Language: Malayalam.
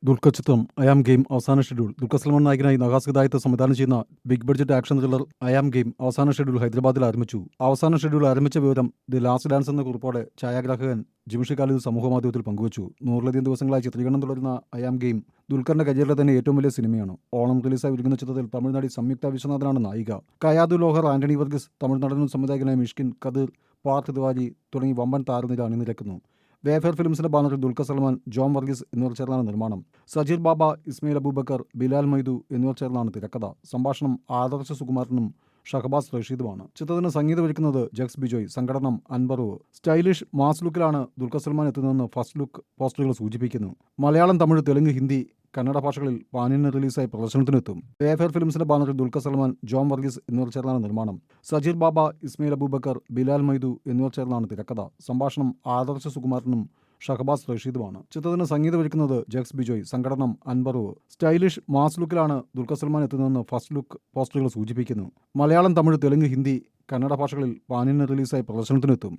ദുൽഖർ ചിത്രം ഐ ആം ഗെയിം അവസാന ഷെഡ്യൂൾ. ദുൽഖർ സൽമാൻ നായകനായി നവാസ് ഹിദായത്ത് സംവിധാനം ചെയ്യുന്ന big budget action thriller I am game അവസാന ഷെഡ്യൂൾ ഹൈദരാബാദിൽ ആരംഭിച്ചു. അവസാന ഷെഡ്യൂൾ ആരംഭിച്ച വിവരം ദി ലാസ്റ്റ് ഡാൻസ് എന്ന കുറിപ്പോടെ ഛായാഗ്രാഹകൻ ജിംഷി ഖാലിദ് സമൂഹമാധ്യമത്തിൽ പങ്കുവച്ചു. 100ലധികം ദിവസങ്ങളായി ചിത്രീകരണം തുടരുന്ന ഐ ആം ഗെയിം ദുൽഖറിന്റെ കരിയറിലെ തന്നെ ഏറ്റവും വലിയ സിനിമയാണ്. ഓണം റിലീസായി ഒരുങ്ങുന്ന ചിത്രത്തിൽ തമിഴ്നാടി സംയുക്ത വിശ്വനാഥനാണ് നായിക. കയാദു ലോഹർ, ആന്റണി വർഗീസ്, തമിഴ് നടനും സംവിധായകനായ മിഷ്കിൻ, കതിർ, പാർത്ഥ് തിവാരി തുടങ്ങി വമ്പൻ താരനിര അണിനിരക്കുന്നു. വേഫെയർ ഫിലിംസിന്റെ ബാനറിൽ ദുൽഖർ സൽമാൻ, ജോൺ വർഗീസ് എന്നിവർ ചേർന്നാണ് നിർമ്മാണം. സജീർ ബാബ, ഇസ്മയിൽ അബൂബക്കർ, ബിലാൽ മൈദു എന്നിവർ ചേർന്നാണ് തിരക്കഥ. സംഭാഷണം ആദർശ സുകുമാരനും ഷഹബാസ് റഷീദുമാണ്. ചിത്രത്തിന് സംഗീതമൊരുക്കുന്നത് ജക്സ് ബിജോയ്, സംഘടനം അൻബറുവ്. സ്റ്റൈലിഷ് മാസ് ലുക്കിലാണ് ദുൽഖർ സൽമാൻ എത്തുന്നതെന്ന് ഫസ്റ്റ് ലുക്ക് പോസ്റ്ററുകൾ സൂചിപ്പിക്കുന്നു. മലയാളം, തമിഴ്, തെലുങ്ക്, ഹിന്ദി, കന്നഡ ഭാഷകളിൽ പാനിന് റിലീസായി പ്രദർശനത്തിനെത്തും. വേഫെയർ ഫിലിംസിന്റെ ബാനറിൽ ദുൽഖർ സൽമാൻ, ജോൺ വർഗീസ് എന്നിവർ ചേർന്നാണ് നിർമ്മാണം. സജീർ ബാബ, ഇസ്മയിൽ അബൂബക്കർ, ബിലാൽ മൈദു എന്നിവർ ചേർന്നാണ് തിരക്കഥ. സംഭാഷണം ആദർശ സുകുമാരനും ഷഹബാസ് റഷീദുമാണ്. ചിത്രത്തിന് സംഗീതമൊരുക്കുന്നത് ജക്സ് ബിജോയ്, സംഘടനം അൻബറുവ്. സ്റ്റൈലിഷ് മാസ് ലുക്കിലാണ് ദുൽഖർ സൽമാൻ എത്തുന്നതെന്ന് ഫസ്റ്റ് ലുക്ക് പോസ്റ്ററുകൾ സൂചിപ്പിക്കുന്നു. മലയാളം, തമിഴ്, തെലുങ്ക്, ഹിന്ദി, കന്നഡ ഭാഷകളിൽ പാനിന് റിലീസായി പ്രദർശനത്തിനെത്തും.